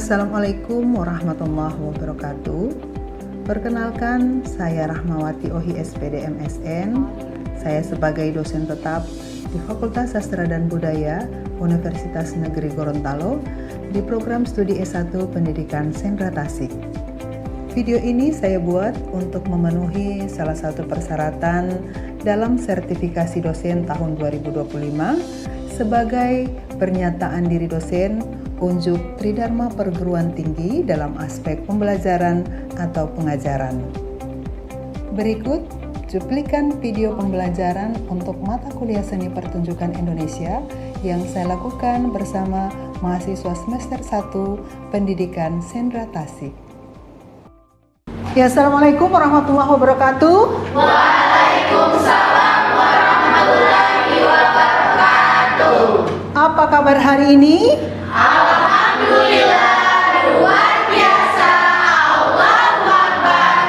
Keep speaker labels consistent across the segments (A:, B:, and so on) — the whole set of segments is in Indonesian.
A: Assalamualaikum warahmatullahi wabarakatuh. Perkenalkan, saya Rahmawati Ohi SPD MSN. Saya sebagai dosen tetap di Fakultas Sastra dan Budaya Universitas Negeri Gorontalo di program studi S1 Pendidikan Sendra Tasik. Video ini saya buat untuk memenuhi salah satu persyaratan dalam sertifikasi dosen tahun 2025 sebagai pernyataan diri dosen unjuk Tridharma Perguruan Tinggi dalam aspek pembelajaran atau pengajaran. Berikut cuplikan video pembelajaran untuk mata kuliah Seni Pertunjukan Indonesia yang saya lakukan bersama mahasiswa semester 1 Pendidikan Sendra Tasik. Ya, Assalamualaikum warahmatullahi wabarakatuh.
B: Waalaikumsalam warahmatullahi wabarakatuh.
A: Apa kabar hari ini?
B: Alhamdulillah, luar biasa. Allahu Akbar.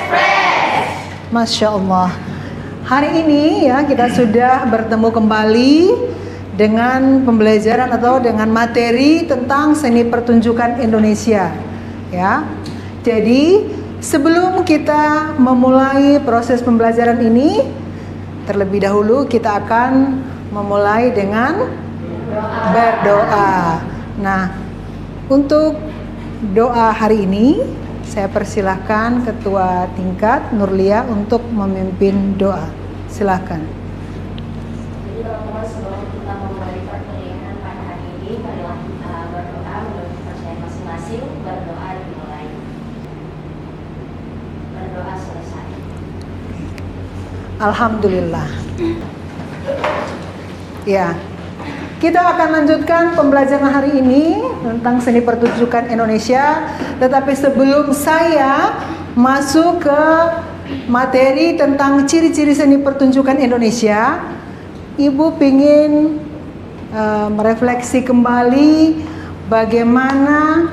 B: Fresh.
A: Masya Allah. Hari ini ya kita sudah bertemu kembali dengan pembelajaran atau dengan materi tentang seni pertunjukan Indonesia. Ya. Jadi sebelum kita memulai proses pembelajaran ini, terlebih dahulu kita akan memulai dengan berdoa. Nah, untuk doa hari ini saya persilahkan Ketua Tingkat Nurlia untuk memimpin doa. Silakan.
C: Jadi teman-teman sebelum kita memulai perkuliahan pada hari ini, marilah kita berdoa menurut kepercayaan masing-masing. Berdoa dimulai. Berdoa selesai.
A: Alhamdulillah. Ya. Kita akan lanjutkan pembelajaran hari ini tentang seni pertunjukan Indonesia. Tetapi sebelum saya masuk ke materi tentang ciri-ciri seni pertunjukan Indonesia, Ibu ingin merefleksi kembali bagaimana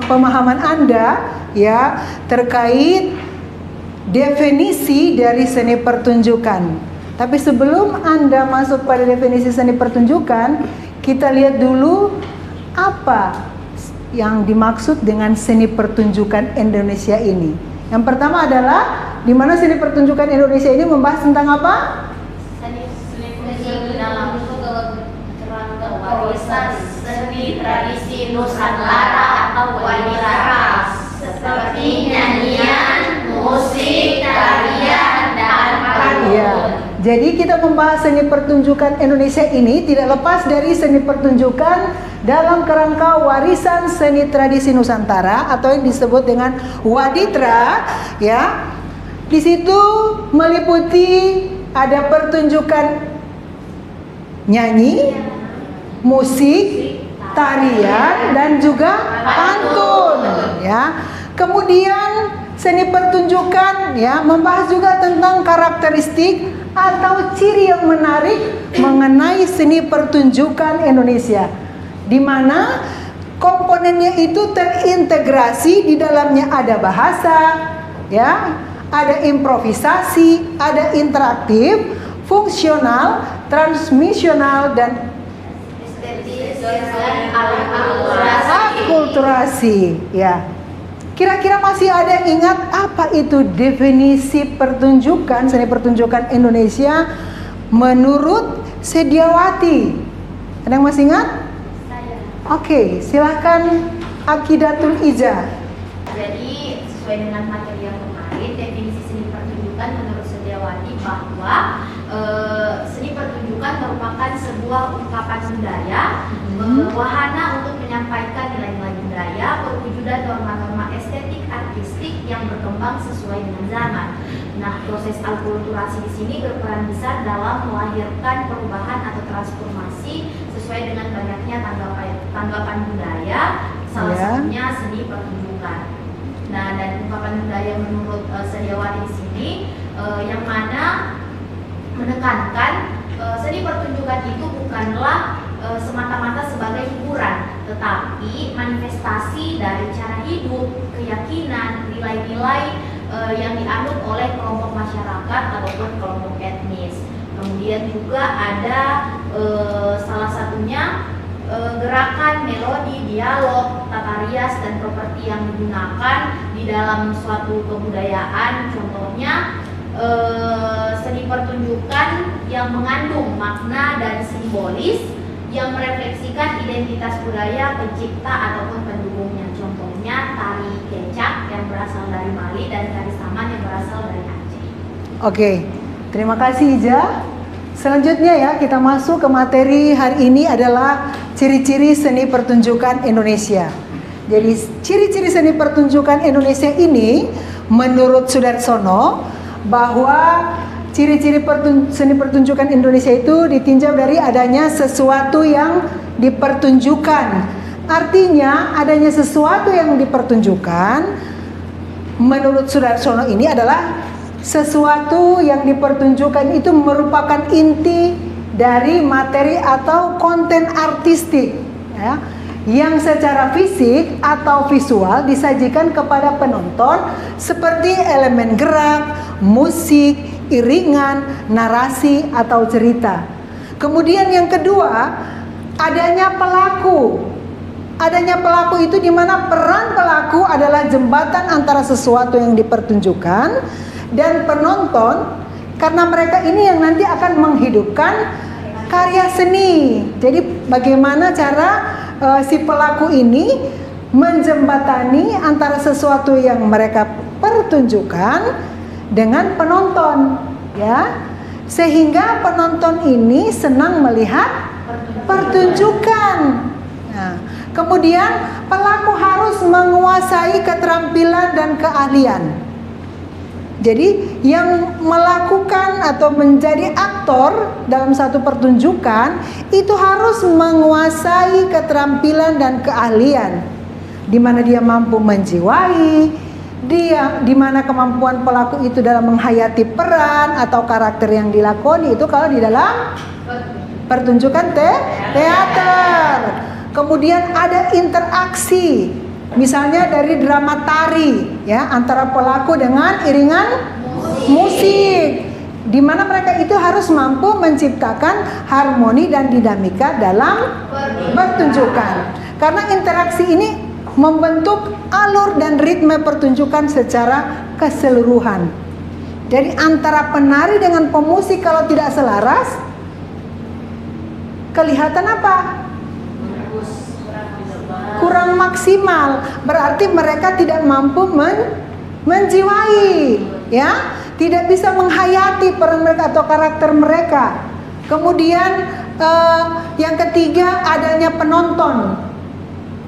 A: pemahaman Anda ya terkait definisi dari seni pertunjukan. Tapi sebelum Anda masuk pada definisi seni pertunjukan, kita lihat dulu apa yang dimaksud dengan seni pertunjukan Indonesia ini. Yang pertama adalah di mana seni pertunjukan Indonesia ini membahas tentang apa?
C: Seni dalam kerangka warisan seni tradisi Nusantara atau warisan seperti nyanyian, musik, tarian, dan pantun.
A: Ya. Jadi kita membahas seni pertunjukan Indonesia ini tidak lepas dari seni pertunjukan dalam kerangka warisan seni tradisi Nusantara atau yang disebut dengan Waditra, ya. Di situ meliputi ada pertunjukan nyanyi, musik, tarian dan juga pantun, ya. Kemudian seni pertunjukan ya membahas juga tentang karakteristik atau ciri yang menarik mengenai seni pertunjukan Indonesia, di mana komponennya itu terintegrasi. Di dalamnya ada bahasa, ya, ada improvisasi, ada interaktif, fungsional, transmisional dan akulturasi, ya. Kira-kira masih ada yang ingat apa itu definisi pertunjukan, seni pertunjukan Indonesia menurut Sediawati? Ada yang masih ingat?
C: Saya.
A: Oke, silahkan Aqidatul Ija.
C: Jadi sesuai dengan materi yang kemarin, definisi seni pertunjukan menurut Sediawati bahwa seni pertunjukan merupakan sebuah ungkapan budaya, wahana untuk menyampaikan nilai-nilai budaya, perwujudan norma-norma estetik artistik yang berkembang sesuai dengan zaman. Nah, proses akulturasi di sini berperan besar dalam melahirkan perubahan atau transformasi sesuai dengan banyaknya tanggapan budaya, salah satunya seni pertunjukan. Nah, dan ungkapan budaya menurut Sediawati di sini yang mana menekankan seni pertunjukan itu bukanlah semata-mata sebagai hiburan, tetapi manifestasi dari cara hidup, keyakinan, nilai-nilai yang dianut oleh kelompok masyarakat ataupun kelompok etnis. Kemudian juga ada salah satunya gerakan, melodi, dialog, tata rias, dan properti yang digunakan di dalam suatu kebudayaan. Contohnya seni pertunjukan yang mengandung makna dan simbolis yang merefleksikan identitas budaya pencipta ataupun pendukungnya. Contohnya tari kecak yang berasal dari Mali dan tari saman yang berasal dari Aceh.
A: Oke, terima kasih Ija. Selanjutnya ya, kita masuk ke materi hari ini adalah ciri-ciri seni pertunjukan Indonesia. Jadi ciri-ciri seni pertunjukan Indonesia ini menurut Sudarsono bahwa ciri-ciri seni pertunjukan Indonesia itu ditinjau dari adanya sesuatu yang dipertunjukkan. Artinya adanya sesuatu yang dipertunjukkan menurut Sudarsono ini adalah sesuatu yang dipertunjukkan itu merupakan inti dari materi atau konten artistik ya, yang secara fisik atau visual disajikan kepada penonton seperti elemen gerak, musik, iringan, narasi atau cerita. Kemudian yang kedua, adanya pelaku. Adanya pelaku itu di mana peran pelaku adalah jembatan antara sesuatu yang dipertunjukkan dan penonton, karena mereka ini yang nanti akan menghidupkan karya seni. Jadi bagaimana cara si pelaku ini menjembatani antara sesuatu yang mereka pertunjukkan dengan penonton, ya, sehingga penonton ini senang melihat pertunjukan. Nah, kemudian pelaku harus menguasai keterampilan dan keahlian. Jadi yang melakukan atau menjadi aktor dalam satu pertunjukan itu harus menguasai keterampilan dan keahlian, di mana dia mampu menjiwai, di mana kemampuan pelaku itu dalam menghayati peran atau karakter yang dilakoni itu kalau di dalam pertunjukan teater. Kemudian ada interaksi. Misalnya dari drama tari ya, antara pelaku dengan iringan musik, di mana mereka itu harus mampu menciptakan harmoni dan dinamika dalam pertunjukan. Karena interaksi ini membentuk alur dan ritme pertunjukan secara keseluruhan. Jadi antara penari dengan pemusik kalau tidak selaras, kelihatan apa? Kurang maksimal, berarti mereka tidak mampu menjiwai, ya, tidak bisa menghayati peran mereka atau karakter mereka. Kemudian yang ketiga adanya penonton,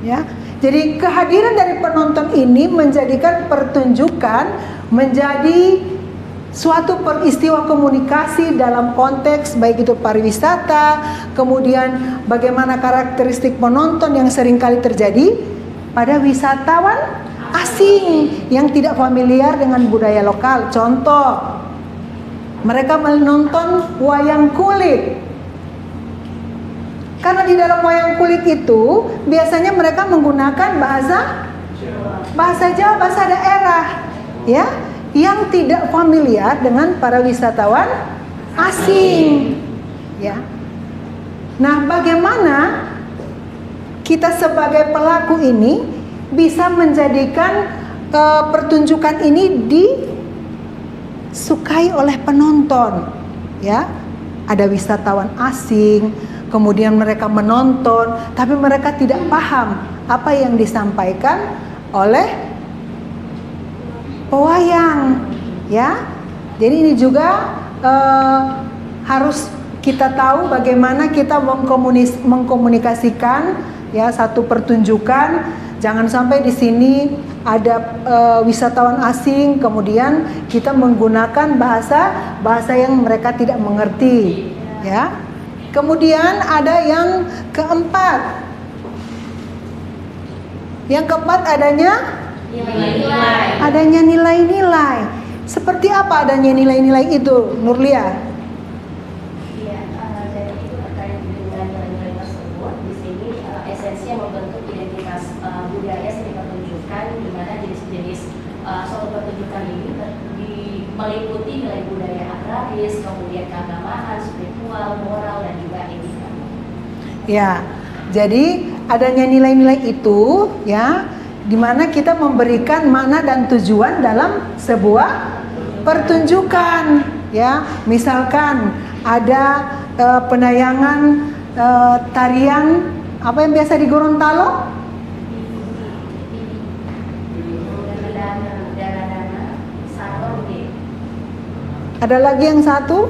A: ya. Jadi kehadiran dari penonton ini menjadikan pertunjukan menjadi suatu peristiwa komunikasi dalam konteks baik itu pariwisata, kemudian bagaimana karakteristik penonton yang seringkali terjadi pada wisatawan asing yang tidak familiar dengan budaya lokal. Contoh, mereka menonton wayang kulit. Karena di dalam wayang kulit itu biasanya mereka menggunakan bahasa Jawa, bahasa daerah, ya, yang tidak familiar dengan para wisatawan asing, ya. Nah, bagaimana kita sebagai pelaku ini bisa menjadikan pertunjukan ini disukai oleh penonton, ya? Ada wisatawan asing, kemudian mereka menonton, tapi mereka tidak paham apa yang disampaikan oleh pewayang, ya. Jadi ini juga harus kita tahu bagaimana kita mengkomunikasikan ya satu pertunjukan. Jangan sampai di sini ada wisatawan asing, kemudian kita menggunakan bahasa yang mereka tidak mengerti, ya. Kemudian ada yang keempat. Yang keempat adanya nilai-nilai. Seperti apa adanya nilai-nilai itu, Nurlia?
D: Iya, jadi itu terkait dengan nilai-nilai tersebut. Di sini esensinya membentuk identitas budaya seni pertunjukan, di mana jenis-jenis suatu pertunjukan ini meliputi nilai budaya agraris, kemudian keagamaan, spiritual, moral, dan juga etika.
A: Ya, Jadi adanya nilai-nilai itu ya, di mana kita memberikan makna dan tujuan dalam sebuah pertunjukan ya. Misalkan ada penayangan tarian apa yang biasa di Gorontalo? Ada lagi yang satu?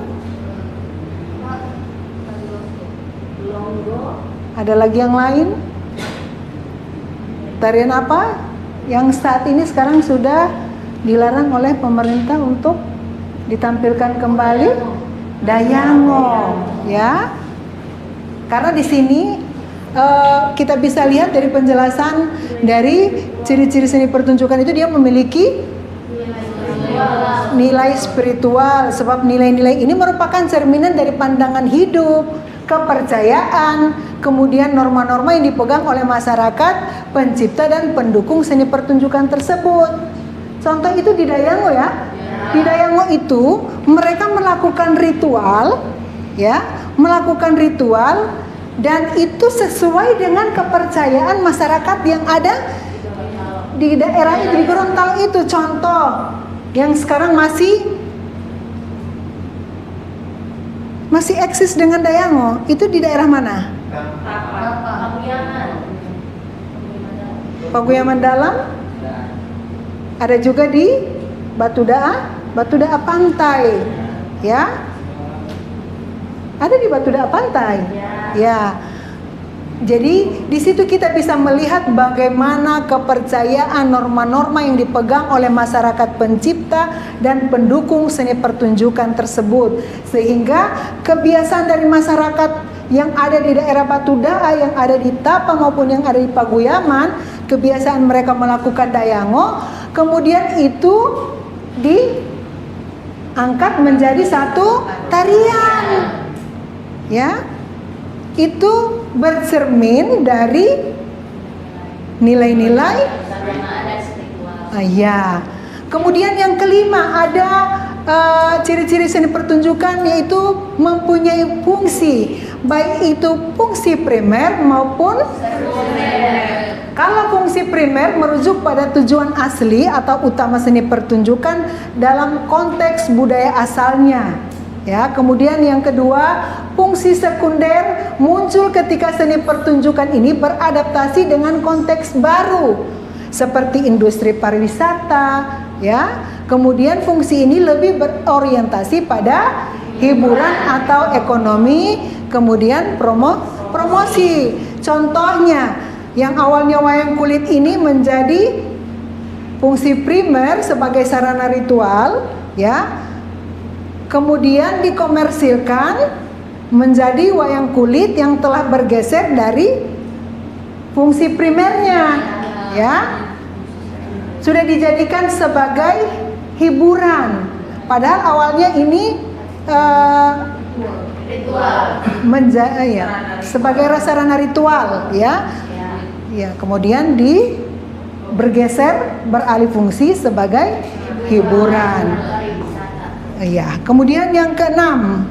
A: Ada lagi yang lain? Tarian apa yang saat ini sekarang sudah dilarang oleh pemerintah untuk ditampilkan kembali? Dayango, ya. Karena di sini kita bisa lihat dari penjelasan dari ciri-ciri seni pertunjukan itu, dia memiliki nilai spiritual, sebab nilai-nilai ini merupakan cerminan dari pandangan hidup, kepercayaan, kemudian norma-norma yang dipegang oleh masyarakat pencipta dan pendukung seni pertunjukan tersebut. Contoh itu di Dayango ya. Di Dayango itu mereka melakukan ritual ya, melakukan ritual, dan itu sesuai dengan kepercayaan masyarakat yang ada di daerah itu, di Gorontalo itu. Contoh yang sekarang masih eksis dengan Dayango itu di daerah mana? Paguyaman Dalam. Ada juga di Batu Daa Pantai, ya. Ada di Batu Daa Pantai, ya. Jadi di situ kita bisa melihat bagaimana kepercayaan norma-norma yang dipegang oleh masyarakat pencipta dan pendukung seni pertunjukan tersebut, sehingga kebiasaan dari masyarakat yang ada di daerah Batu Daa, yang ada di Tapa maupun yang ada di Paguyaman, kebiasaan mereka melakukan Dayango, kemudian itu diangkat menjadi satu tarian, ya. Itu bercermin dari nilai-nilai ya. Kemudian yang kelima, ada ciri-ciri seni pertunjukan, yaitu mempunyai fungsi, baik itu fungsi primer maupun sekunder. Kalau fungsi primer merujuk pada tujuan asli atau utama seni pertunjukan dalam konteks budaya asalnya. Ya, kemudian yang kedua, fungsi sekunder muncul ketika seni pertunjukan ini beradaptasi dengan konteks baru seperti industri pariwisata, ya. Kemudian fungsi ini lebih berorientasi pada hiburan atau ekonomi, kemudian promosi. Contohnya, yang awalnya wayang kulit ini menjadi fungsi primer sebagai sarana ritual, ya. Kemudian dikomersilkan menjadi wayang kulit yang telah bergeser dari fungsi primernya, ya. Sudah dijadikan sebagai hiburan. Padahal awalnya ini sebagai sarana ritual, ya. Ya, kemudian bergeser beralih fungsi sebagai hiburan. Ya, kemudian yang keenam.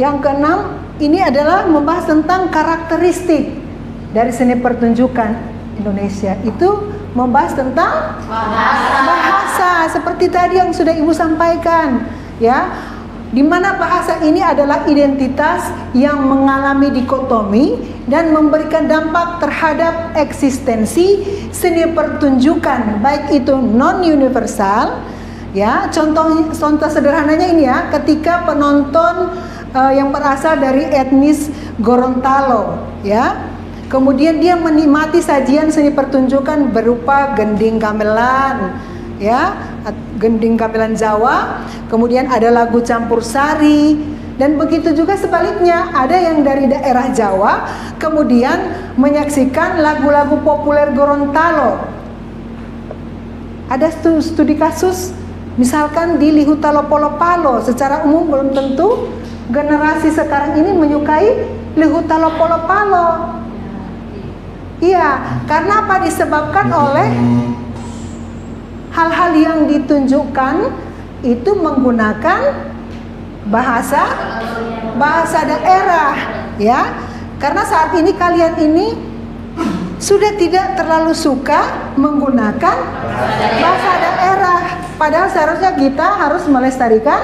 A: Yang keenam ini adalah membahas tentang karakteristik dari seni pertunjukan Indonesia. Itu membahas tentang bahasa seperti tadi yang sudah Ibu sampaikan, ya. Di mana bahasa ini adalah identitas yang mengalami dikotomi dan memberikan dampak terhadap eksistensi seni pertunjukan, baik itu non universal, ya. Contoh sederhananya ini ya, ketika penonton yang berasal dari etnis Gorontalo, ya, kemudian dia menikmati sajian seni pertunjukan berupa gending gamelan, ya, gending gamelan Jawa, kemudian ada lagu campur sari, dan begitu juga sebaliknya, ada yang dari daerah Jawa kemudian menyaksikan lagu-lagu populer Gorontalo. Ada studi kasus, misalkan di Lihutalo Polo-Palo, secara umum belum tentu generasi sekarang ini menyukai Lihutalo Polo-Palo. Iya, karena apa? Disebabkan oleh hal-hal yang ditunjukkan itu menggunakan bahasa daerah, ya. Karena saat ini kalian ini sudah tidak terlalu suka menggunakan bahasa daerah. Padahal seharusnya kita harus melestarikan.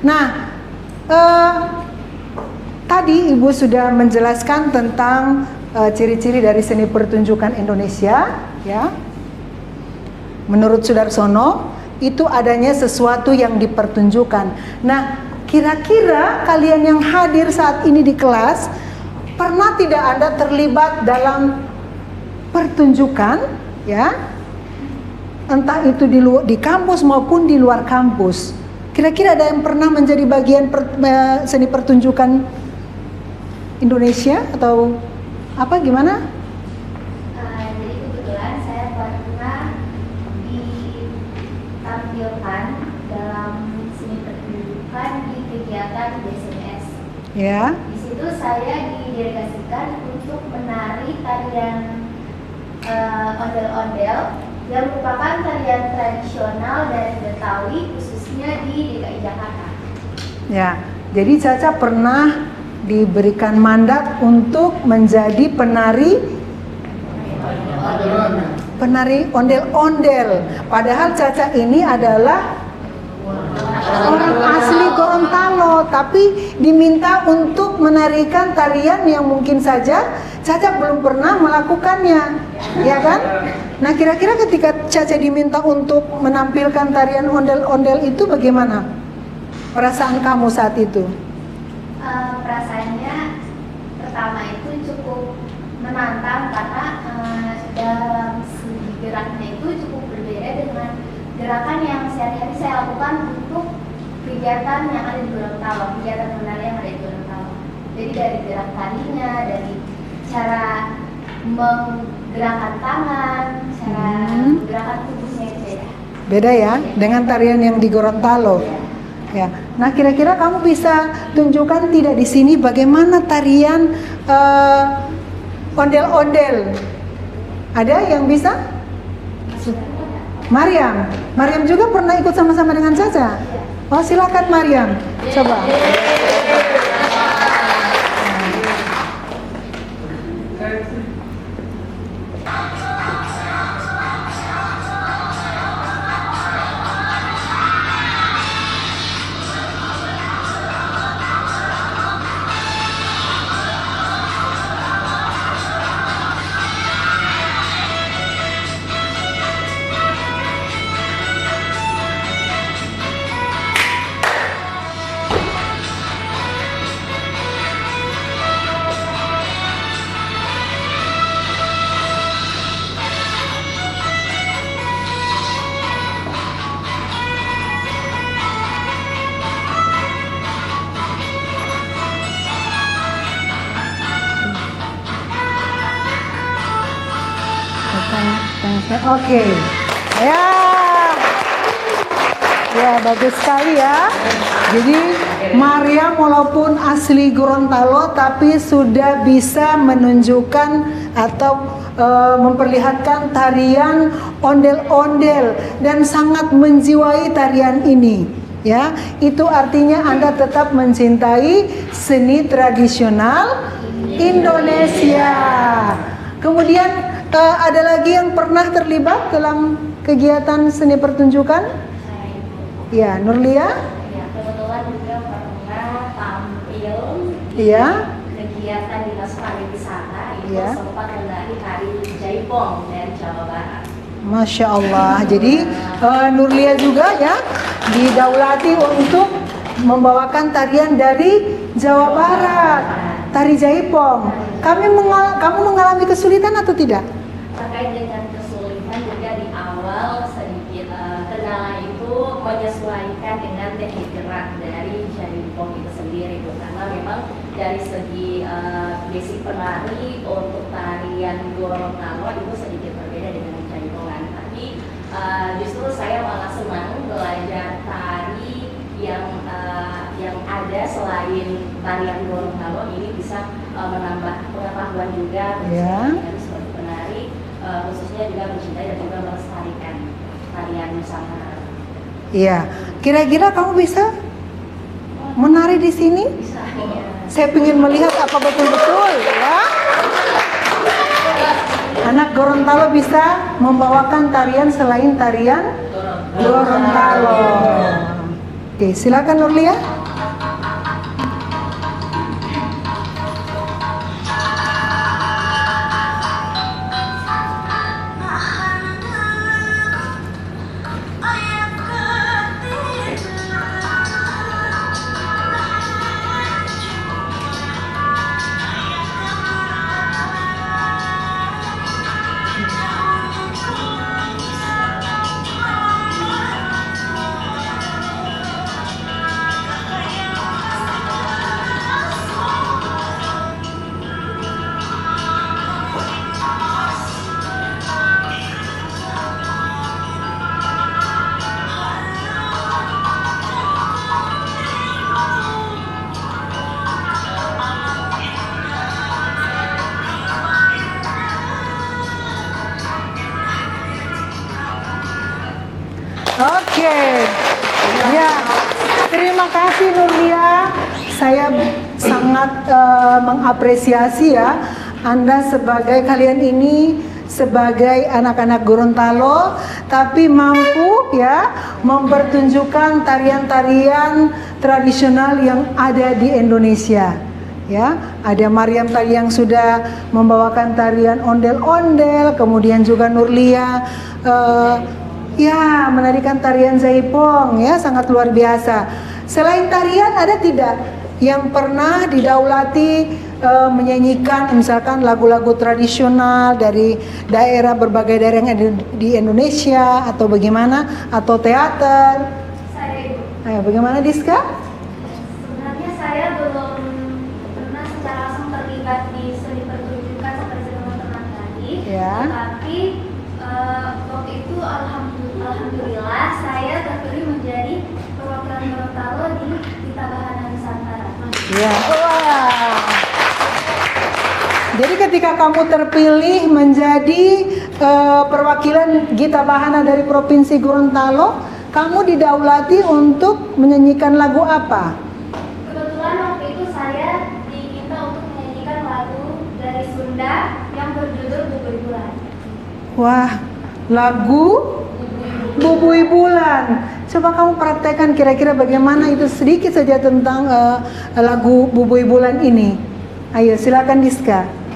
A: Nah, tadi Ibu sudah menjelaskan tentang ciri-ciri dari seni pertunjukan Indonesia, ya. Menurut Sudarsono, itu adanya sesuatu yang dipertunjukkan. Nah, kira-kira kalian yang hadir saat ini di kelas, pernah tidak Anda terlibat dalam pertunjukan, ya? Entah itu di kampus maupun di luar kampus. Kira-kira ada yang pernah menjadi bagian seni pertunjukan Indonesia atau apa, gimana?
C: Jadi kebetulan saya pernah ditampilkan dalam seni pertunjukan di kegiatan DSMS.
A: Ya.
C: Di situ saya didelegasikan untuk menari tarian ondel-ondel yang merupakan tarian tradisional dari Betawi, khususnya di DKI Jakarta.
A: Ya, jadi Caca pernah diberikan mandat untuk menjadi penari ondel-ondel. Padahal Caca ini adalah orang asli Gorontalo, tapi diminta untuk menarikan tarian yang mungkin saja Caca belum pernah melakukannya, ya kan? Nah, kira-kira ketika Caca diminta untuk menampilkan tarian ondel-ondel itu bagaimana perasaan kamu saat itu?
C: Perasaannya pertama itu cukup menantang karena dalam segi geraknya itu cukup berbeda dengan gerakan yang sehari-hari saya lakukan untuk kegiatan yang ada di Gorontalo, kegiatan menari yang ada di Gorontalo. Jadi dari gerak tarinya, dari cara menggerakkan tangan, cara menggerakkan tubuhnya itu beda.
A: Beda ya dengan tarian yang di Gorontalo. Ya. Nah, kira-kira kamu bisa tunjukkan tidak di sini bagaimana tarian ondel-ondel? Ada yang bisa? Mariam juga pernah ikut sama-sama dengan Caca. Oh, silakan Mariam, coba. Oke. Ya, bagus sekali ya. Jadi Mariam walaupun asli Gorontalo tapi sudah bisa menunjukkan atau memperlihatkan tarian ondel-ondel dan sangat menjiwai tarian ini. Ya, itu artinya Anda tetap mencintai seni tradisional Indonesia. Kemudian ada lagi yang pernah terlibat dalam kegiatan seni pertunjukan? Ya, Nurlia?
D: Ya, kebetulan juga pernah tampil kegiatan dinas pariwisata itu sempat menari tari jaipong dari Jawa Barat.
A: Masya Allah. Jadi Nurlia juga ya didaulati untuk membawakan tarian dari Jawa Barat, tari jaipong. Kamu mengalami kesulitan atau tidak?
D: Terkait dengan kesulitan juga di awal sedikit kendala itu menyesuaikan dengan teknik gerak dari jaipong itu sendiri, Bu. Karena memang dari segi basic penari untuk tarian Gorontalo itu sedikit berbeda dengan jaipongan. Tapi justru saya malah senang belajar tari yang ada selain tarian Gorontalo ini bisa menambah pengetahuan juga sebagai penari, khususnya juga mencintai dan juga melestarikan tarian Nusantara.
A: Iya. Kira-kira kamu bisa menari di sini?
D: Bisa.
A: Saya ingin melihat apa betul-betul ya. Anak Gorontalo bisa membawakan tarian selain tarian Gorontalo. Oke, silakan Nurlia. Oke, ya, terima kasih Nurlia. Saya sangat mengapresiasi ya Anda kalian ini sebagai anak-anak Gorontalo, tapi mampu ya mempertunjukkan tarian-tarian tradisional yang ada di Indonesia. Ya, ada Mariam tadi yang sudah membawakan tarian ondel-ondel, kemudian juga Nurlia. Ya, menarikan tarian Jaipong ya, sangat luar biasa. Selain tarian ada tidak yang pernah didaulati menyanyikan misalkan lagu-lagu tradisional dari berbagai daerah yang ada di Indonesia atau bagaimana, atau teater?
C: Saya
A: Ayo, bagaimana Diska?
C: sebenarnya saya belum pernah secara langsung terlibat di seni pertunjukan seperti teman-teman tadi.
A: Ya.
C: Tapi waktu itu alhamdulillah saya terpilih menjadi perwakilan Gorontalo di Gita Bahana Nusantara.
A: Ya. Wah. Jadi ketika kamu terpilih menjadi perwakilan Gita Bahana dari Provinsi Gorontalo, kamu didaulati untuk menyanyikan lagu apa?
C: Kebetulan waktu itu saya diminta untuk menyanyikan lagu dari Sunda yang berjudul Bubui Bulan.
A: Wah, lagu Bubui Bulan. Coba kamu praktekkan kira-kira bagaimana itu, sedikit saja tentang lagu Bubui Bulan ini. Ayo, silakan Diska.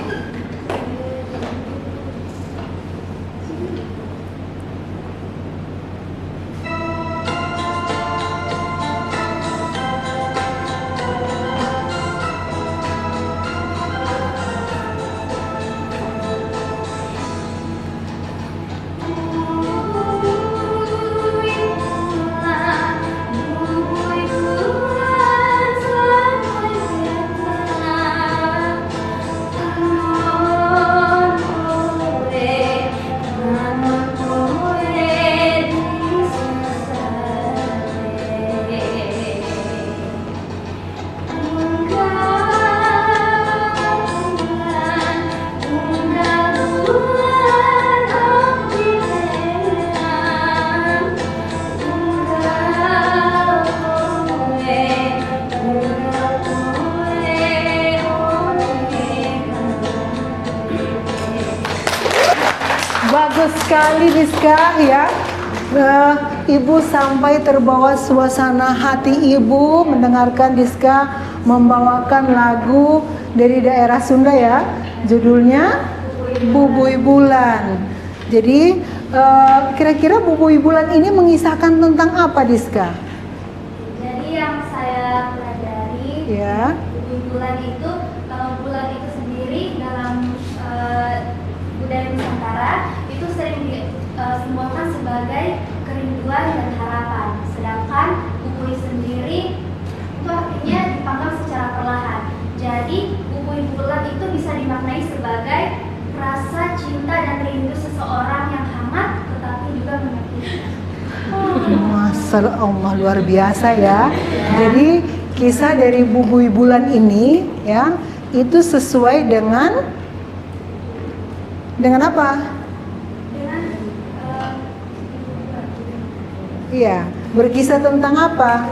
A: Bagus sekali Diska ya. Ibu sampai terbawa suasana hati ibu mendengarkan Diska membawakan lagu dari daerah Sunda ya. Judulnya Bubui Bulan. Jadi kira-kira Bubui Bulan ini mengisahkan tentang apa Diska?
C: Jadi yang saya pelajari
A: Ya.
C: Bubui Bulan itu, kalau bulan itu sendiri dalam budaya Nusantara itu sering disimbolkan sebagai kerinduan dan harapan. Sedangkan bubui sendiri itu artinya dipanggang secara perlahan. Jadi bubui bulan itu bisa dimaknai sebagai rasa cinta dan rindu seseorang yang hangat tetapi juga menyakitkan.
A: Masya Allah, luar biasa ya. Jadi kisah dari Bubui Bulan ini ya, itu sesuai dengan apa?
C: Dengan
A: Iya, Berkisah tentang apa?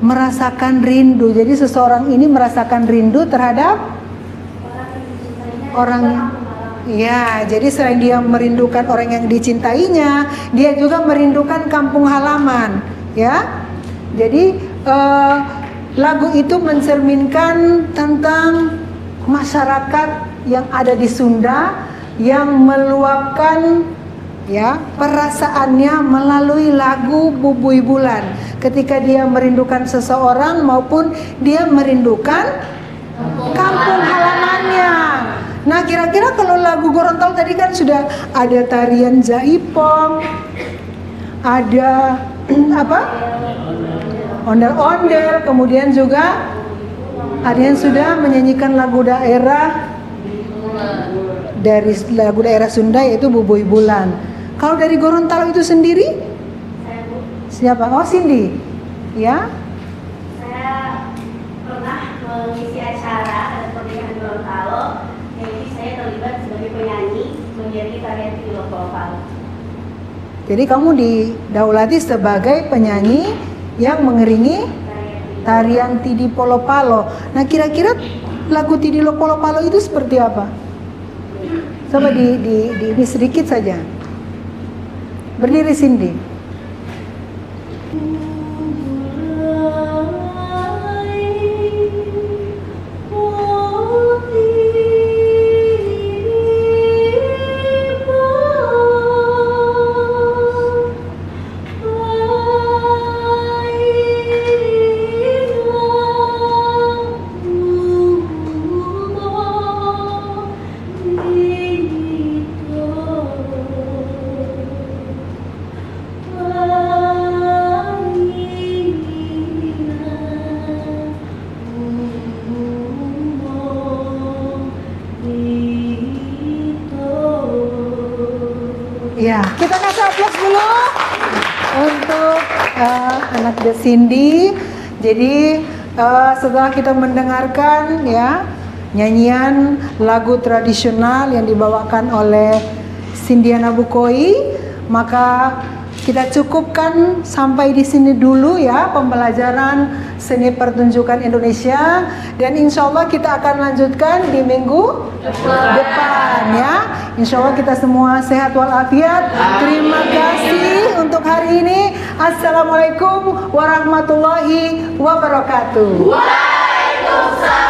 A: Merasakan rindu. Jadi seseorang ini merasakan rindu terhadap orang. Ya, jadi selain dia merindukan orang yang dicintainya, dia juga merindukan kampung halaman. Ya, jadi lagu itu mencerminkan tentang masyarakat yang ada di Sunda yang meluapkan ya perasaannya melalui lagu Bubui Bulan ketika dia merindukan seseorang maupun dia merindukan kampung halamannya. Nah, kira-kira kalau lagu Gorontalo tadi kan sudah ada tarian jaipong, ada apa? Ondel-ondel, kemudian juga ada yang sudah menyanyikan lagu daerah dari lagu daerah Sunda yaitu Bubui Bulan. Kalau dari Gorontalo itu sendiri siapa? Oh, Cindy. Ya.
D: Saya pernah mengisi acara pernikahan Gorontalo, jadi saya terlibat sebagai penyanyi menjadi tarian Tidi Lopolo.
A: Jadi kamu didaulati sebagai penyanyi yang mengiringi tarian Tidi Polo-Palo. Nah, kira-kira lagu Tidi Polo-Palo itu seperti apa? Coba ini sedikit saja. Berdiri Cindy. Ya, kita kasih aplaus dulu untuk anak The Cindy. Jadi setelah kita mendengarkan ya nyanyian lagu tradisional yang dibawakan oleh Cindiana Bukoi, maka kita cukupkan sampai di sini dulu ya pembelajaran seni pertunjukan Indonesia, dan insya Allah kita akan lanjutkan di minggu depan ya. Insya Allah kita semua sehat walafiat. Terima kasih untuk hari ini. Assalamualaikum warahmatullahi wabarakatuh.
B: Waalaikumsalam.